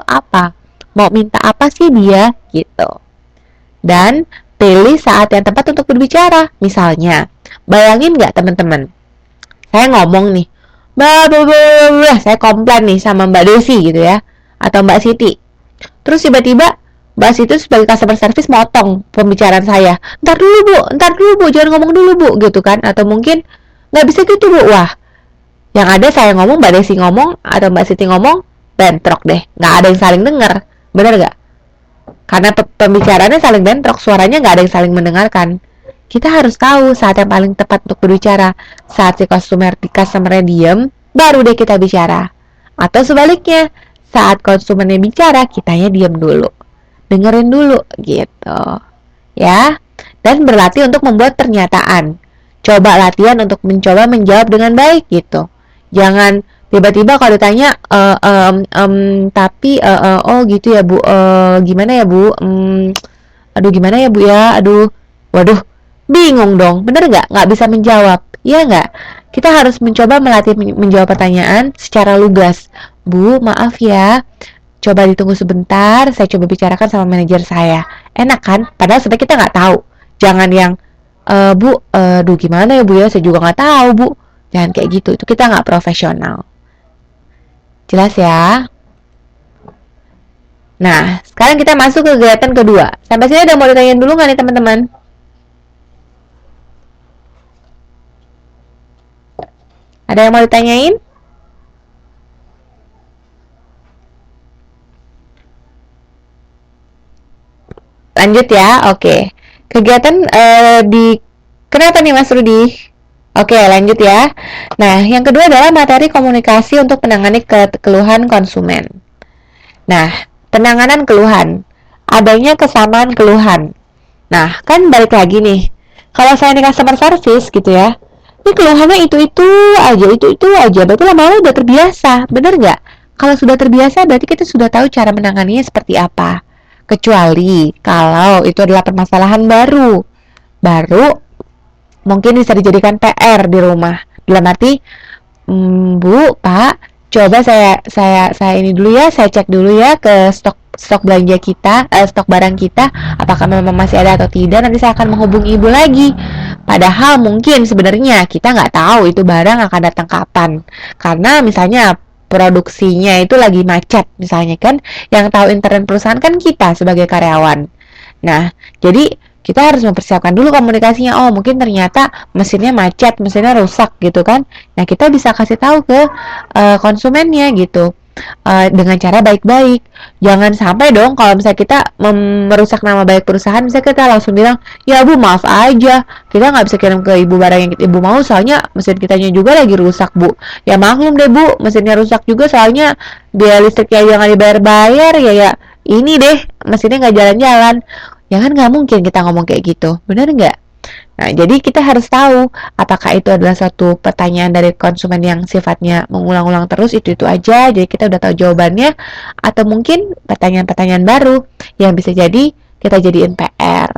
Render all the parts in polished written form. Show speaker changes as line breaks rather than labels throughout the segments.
apa, mau minta apa sih dia gitu. Dan pilih saat yang tepat untuk berbicara. Misalnya, bayangin nggak teman-teman, saya ngomong nih, saya komplain nih sama Mbak Desi gitu ya, atau Mbak Siti. Terus tiba-tiba Mbak Siti sebagai customer service motong pembicaraan saya. Ntar dulu bu, jangan ngomong dulu bu, gitu kan? Atau mungkin nggak bisa gitu bu. Wah, yang ada saya ngomong, Mbak Desi ngomong, atau Mbak Siti ngomong, bentrok deh. Nggak ada yang saling dengar, bener nggak? Karena pembicaraannya saling bentrok, suaranya nggak ada yang saling mendengarkan. Kita harus tahu saat yang paling tepat untuk berbicara. Saat si customer diem, baru deh kita bicara. Atau sebaliknya, saat konsumennya bicara, kitanya diem dulu. Dengerin dulu, gitu. Ya, dan berlatih untuk membuat pernyataan. Coba latihan untuk mencoba menjawab dengan baik, gitu. Jangan tiba-tiba kalau ditanya, tapi, oh gitu ya bu, gimana ya bu, aduh gimana ya bu ya, aduh, waduh, bingung dong, bener nggak bisa menjawab, iya nggak? Kita harus mencoba melatih menjawab pertanyaan secara lugas. Bu, maaf ya, coba ditunggu sebentar, saya coba bicarakan sama manajer saya. Enak kan? Padahal sebenarnya kita nggak tahu. Jangan yang, bu, aduh gimana ya bu ya, saya juga nggak tahu bu. Jangan kayak gitu, itu kita nggak profesional. Jelas ya? Nah, sekarang kita masuk ke kegiatan kedua. Sampai sini ada mau ditanyain dulu nggak nih teman-teman? Ada yang mau ditanyain? Lanjut ya, oke. Kegiatan di kenapa nih Mas Rudi? Oke, lanjut ya. Nah, yang kedua adalah materi komunikasi untuk menangani keluhan konsumen. Nah, penanganan keluhan, adanya kesamaan keluhan. Nah, kan balik lagi nih. Kalau saya di customer service gitu ya, ini keluhannya itu aja. Berarti lama-lama udah terbiasa, bener nggak? Kalau sudah terbiasa, berarti kita sudah tahu cara menanganinya seperti apa. Kecuali kalau itu adalah permasalahan baru, mungkin bisa dijadikan PR di rumah. Dalam arti, Bu, Pak, coba saya ini dulu ya, saya cek dulu ya ke stok belanja kita, stok barang kita, apakah memang masih ada atau tidak. Nanti saya akan menghubungi ibu lagi. Padahal mungkin sebenarnya kita nggak tahu itu barang akan datang kapan, karena misalnya produksinya itu lagi macet, misalnya kan, yang tahu internet perusahaan kan kita sebagai karyawan. Nah, jadi kita harus mempersiapkan dulu komunikasinya. Oh, mungkin ternyata mesinnya macet, mesinnya rusak gitu kan. Nah, kita bisa kasih tahu ke konsumennya gitu. Dengan cara baik-baik. Jangan sampai dong kalau misalnya kita merusak nama baik perusahaan, misalnya kita langsung bilang, ya bu maaf aja, kita nggak bisa kirim ke ibu barang yang ibu mau, soalnya mesin kitanya juga lagi rusak bu. Ya maklum deh bu, mesinnya rusak juga soalnya biaya listriknya aja nggak dibayar-bayar, ya ini deh, mesinnya nggak jalan-jalan. Ya kan nggak mungkin kita ngomong kayak gitu, bener nggak? Nah, jadi kita harus tahu apakah itu adalah suatu pertanyaan dari konsumen yang sifatnya mengulang-ulang terus, itu aja, jadi kita udah tahu jawabannya, atau mungkin pertanyaan-pertanyaan baru yang bisa jadi kita jadiin PR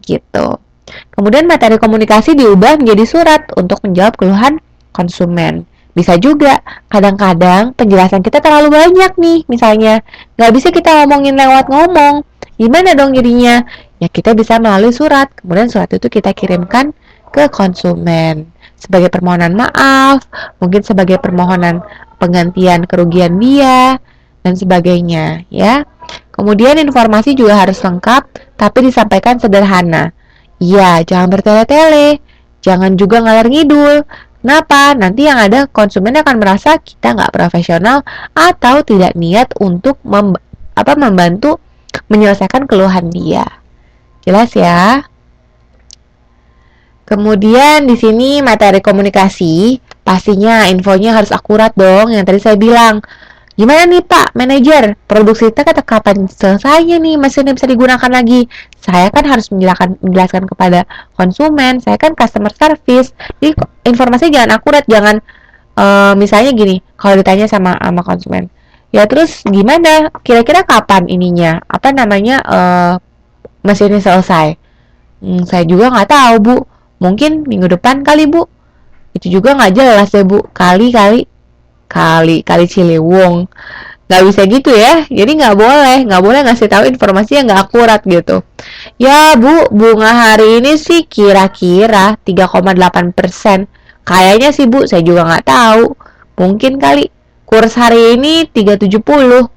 gitu. Kemudian materi komunikasi diubah menjadi surat untuk menjawab keluhan konsumen. Bisa juga, kadang-kadang penjelasan kita terlalu banyak nih, misalnya nggak bisa kita ngomongin lewat ngomong. Gimana dong jadinya? Ya kita bisa melalui surat, kemudian surat itu kita kirimkan ke konsumen sebagai permohonan maaf, mungkin sebagai permohonan penggantian kerugian dia, dan sebagainya ya. Kemudian informasi juga harus lengkap, tapi disampaikan sederhana. Iya, jangan bertele-tele, jangan juga ngalor ngidul. Kenapa? Nanti yang ada konsumen akan merasa kita nggak profesional atau tidak niat untuk membantu menyelesaikan keluhan dia. Jelas ya? Kemudian di sini materi komunikasi, pastinya infonya harus akurat dong. Yang tadi saya bilang, gimana nih Pak manajer, produksi kita kata kapan selesainya nih, mesinnya bisa digunakan lagi. Saya kan harus menjelaskan kepada konsumen, saya kan customer service. Jadi informasinya jangan akurat, jangan misalnya gini, kalau ditanya sama konsumen, ya terus gimana, kira-kira kapan ininya, apa namanya, mesinnya selesai. Saya juga nggak tahu bu, mungkin minggu depan kali bu. Itu juga nggak jelas ya bu, kali Ciliwung. Nggak bisa gitu ya. Jadi nggak boleh ngasih tahu informasi yang nggak akurat gitu. Ya Bu, bunga hari ini sih kira-kira 3,8%. Kayaknya sih Bu, saya juga nggak tahu. Mungkin kali kurs hari ini 3,70.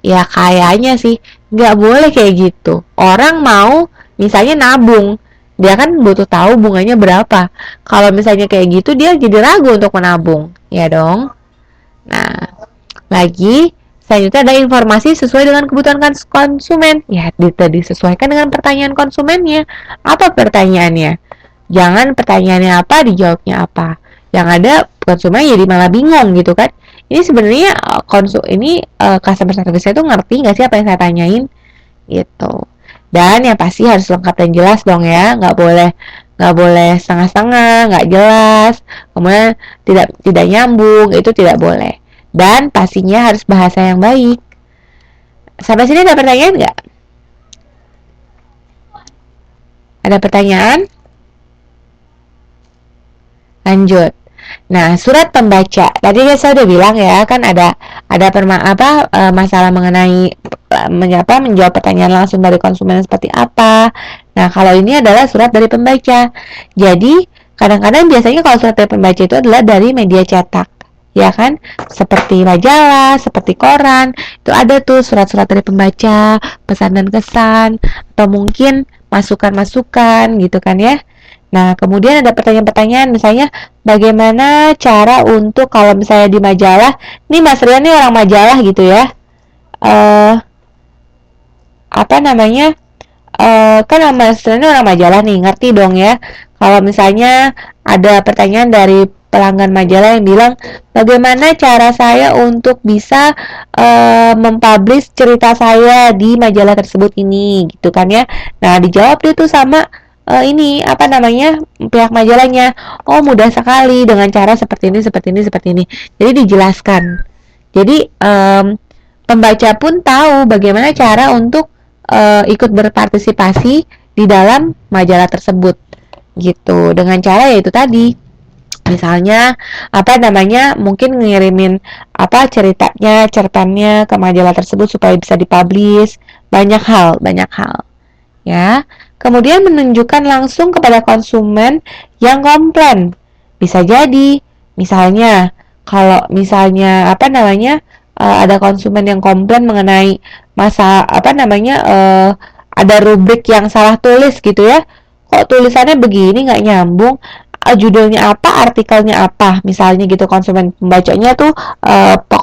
Ya kayaknya sih nggak boleh kayak gitu. Orang mau misalnya nabung, dia kan butuh tahu bunganya berapa. Kalau misalnya kayak gitu dia jadi ragu untuk menabung, ya dong. Nah, lagi selanjutnya ada informasi sesuai dengan kebutuhan konsumen. Ya, disesuaikan dengan pertanyaan konsumennya. Apa pertanyaannya? Jangan pertanyaannya apa, dijawabnya apa. Yang ada konsumen jadi malah bingung gitu kan. Ini sebenarnya customer service itu ngerti nggak sih apa yang saya tanyain gitu. Dan yang pasti harus lengkap dan jelas dong ya, nggak boleh setengah-setengah, nggak jelas, kemudian tidak nyambung, itu tidak boleh. Dan pastinya harus bahasa yang baik. Sampai sini ada pertanyaan nggak? Ada pertanyaan? Lanjut. Nah, surat pembaca. Tadi saya udah bilang ya, kan ada masalah mengenai menjawab pertanyaan langsung dari konsumen seperti apa. Nah, kalau ini adalah surat dari pembaca. Jadi, kadang-kadang biasanya kalau surat dari pembaca itu adalah dari media cetak. Ya kan? Seperti majalah, seperti koran, itu ada tuh surat-surat dari pembaca, pesan dan kesan, atau mungkin masukan-masukan gitu kan ya. Nah, kemudian ada pertanyaan-pertanyaan misalnya bagaimana cara untuk kalau misalnya di majalah, ini Mas Rian ini orang majalah gitu ya. Eh apa namanya? Kan Mas Rian ini orang majalah nih, ngerti dong ya. Kalau misalnya ada pertanyaan dari pelanggan majalah yang bilang bagaimana cara saya untuk bisa mempublish cerita saya di majalah tersebut ini gitu kan ya. Nah, dijawab dia tuh sama ini apa namanya pihak majalahnya. Oh, mudah sekali dengan cara seperti ini seperti ini seperti ini. Jadi dijelaskan. Jadi pembaca pun tahu bagaimana cara untuk ikut berpartisipasi di dalam majalah tersebut gitu, dengan cara yaitu tadi misalnya apa namanya mungkin ngirimin apa ceritanya cerpennya ke majalah tersebut supaya bisa dipublish, banyak hal ya. Kemudian menunjukkan langsung kepada konsumen yang komplain. Bisa jadi misalnya kalau misalnya apa namanya ada konsumen yang komplain mengenai masa apa namanya ada rubrik yang salah tulis gitu ya. Kok tulisannya begini nggak nyambung, judulnya apa, artikelnya apa, misalnya gitu konsumen pembacanya tuh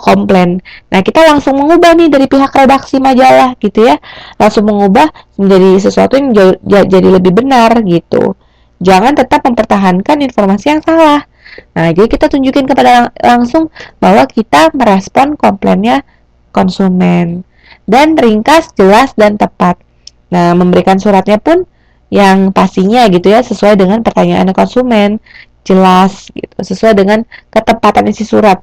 komplain. Nah, kita langsung mengubah nih dari pihak redaksi majalah gitu ya, langsung mengubah menjadi sesuatu yang jadi lebih benar gitu. Jangan tetap mempertahankan informasi yang salah. Nah, jadi kita tunjukin kepada langsung bahwa kita merespon komplainnya konsumen dan ringkas, jelas dan tepat. Nah, memberikan suratnya pun yang pastinya gitu ya sesuai dengan pertanyaan konsumen, jelas gitu, sesuai dengan ketepatan isi surat,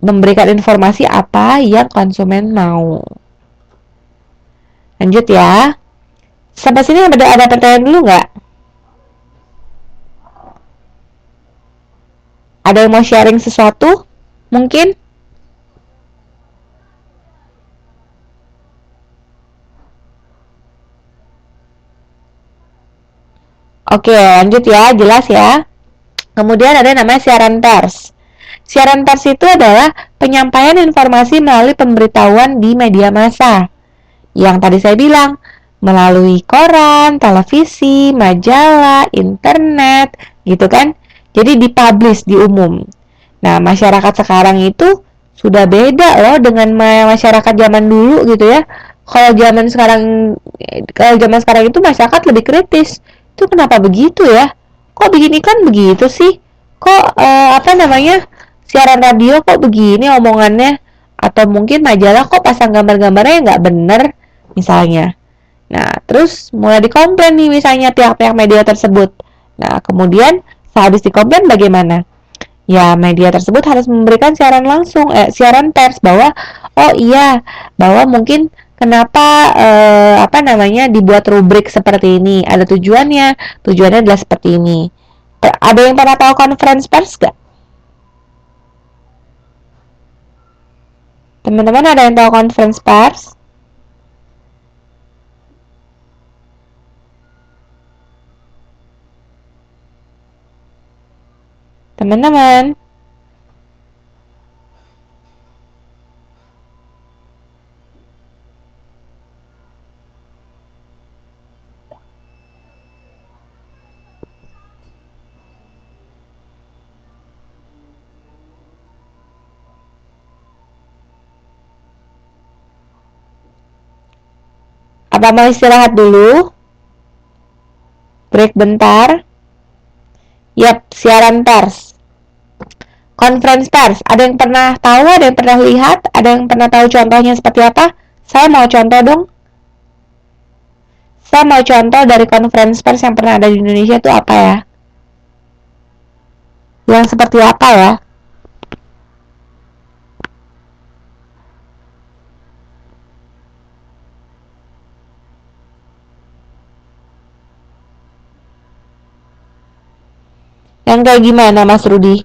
memberikan informasi apa yang konsumen mau. Lanjut ya. Sampai sini ada pertanyaan dulu nggak? Ada yang mau sharing sesuatu? Mungkin? Oke, lanjut ya, jelas ya. Kemudian ada yang namanya siaran pers. Siaran pers itu adalah penyampaian informasi melalui pemberitahuan di media massa. Yang tadi saya bilang, melalui koran, televisi, majalah, internet, gitu kan. Jadi dipublish di umum. Nah, masyarakat sekarang itu sudah beda loh dengan masyarakat zaman dulu gitu ya. Kalau zaman sekarang kalau zaman sekarang itu masyarakat lebih kritis. Itu kenapa begitu ya? Kok begini kan begitu sih? Kok apa namanya? Siaran radio kok begini omongannya? Atau mungkin majalah kok pasang gambar-gambarnya nggak bener misalnya. Nah, terus mulai dikomplain nih misalnya pihak-pihak media tersebut. Nah, kemudian sehabis dikomplain bagaimana? Ya, media tersebut harus memberikan siaran pers bahwa oh iya, bahwa mungkin kenapa apa namanya dibuat rubrik seperti ini, ada tujuannya adalah seperti ini. Ada yang pernah tahu conference pers gak? Teman-teman ada yang tahu conference pers? Teman-teman, apa mau istirahat dulu? Break bentar? Yap, siaran pers. Conference pers, ada yang pernah tahu, ada yang pernah lihat, ada yang pernah tahu contohnya seperti apa? Saya mau contoh dong. Saya mau contoh dari conference pers yang pernah ada di Indonesia itu apa ya? Yang seperti apa ya? Yang kayak gimana, Mas Rudi?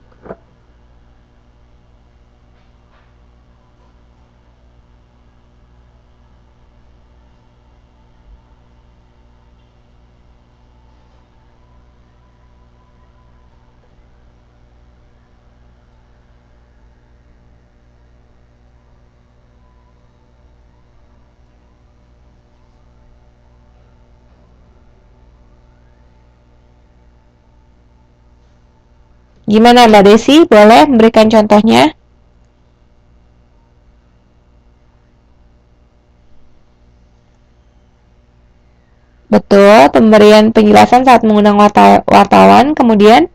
Gimana Mbak Desi? Boleh memberikan contohnya? Betul, pemberian penjelasan saat mengundang wartawan, kemudian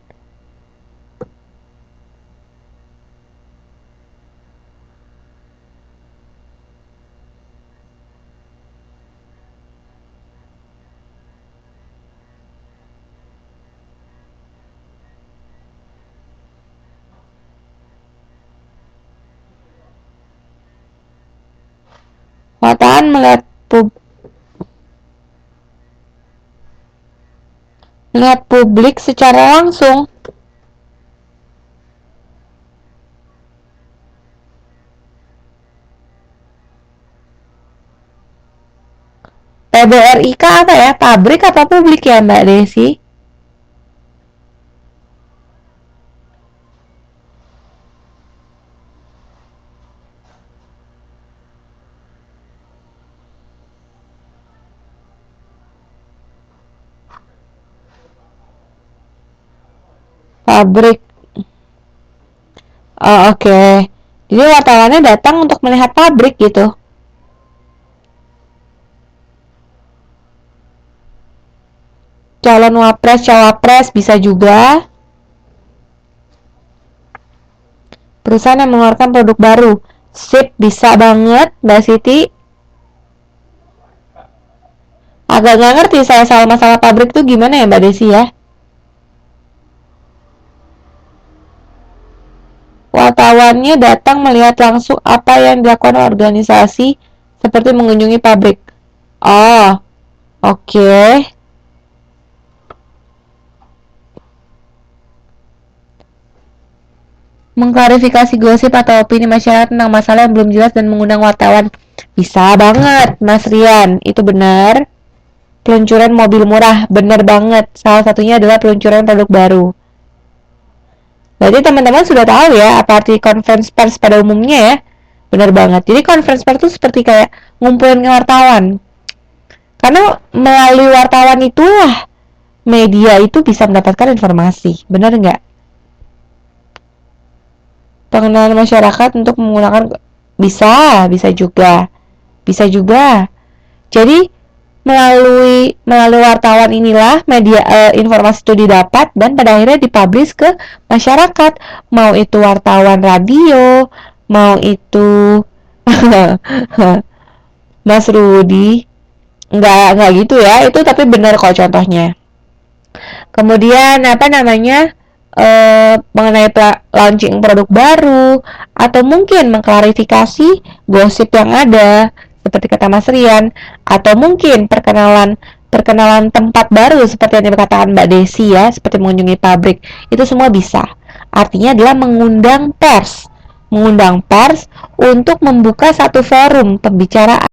wartawan melihat publik secara langsung. PBRIK apa ya? Pabrik apa publik ya Mbak Desi? Pabrik. Oh, oke. Okay. Jadi wartawannya datang untuk melihat pabrik gitu. Calon wapres, cawapres bisa juga. Perusahaan yang mengeluarkan produk baru. Sip, bisa banget Mbak Siti. Agak nggak ngerti saya soal masalah pabrik tuh gimana ya Mbak Desi ya. Wartawannya datang melihat langsung apa yang dilakukan organisasi seperti mengunjungi pabrik. Oh, oke. Okay. Mengklarifikasi gosip atau opini masyarakat tentang masalah yang belum jelas dan mengundang wartawan. Bisa banget, Mas Rian. Itu benar. Peluncuran mobil murah, benar banget. Salah satunya adalah peluncuran produk baru. Berarti teman-teman sudah tahu ya apa arti conference pers pada umumnya ya. Benar banget. Jadi conference pers itu seperti kayak ngumpulin wartawan. Karena melalui wartawan itulah media itu bisa mendapatkan informasi. Benar nggak? Pengenalan masyarakat untuk menggunakan bisa juga. Bisa juga. Jadi melalui wartawan inilah media informasi itu didapat dan pada akhirnya dipublish ke masyarakat, mau itu wartawan radio, mau itu Mas Rudi, nggak gitu ya, itu tapi benar kok contohnya. Kemudian apa namanya, mengenai launching produk baru atau mungkin mengklarifikasi gosip yang ada seperti kata Mas Rian, atau mungkin perkenalan tempat baru seperti yang dikatakan Mbak Desi ya, seperti mengunjungi pabrik, itu semua bisa. Artinya adalah mengundang pers. mengundang pers untuk membuka satu forum pembicaraan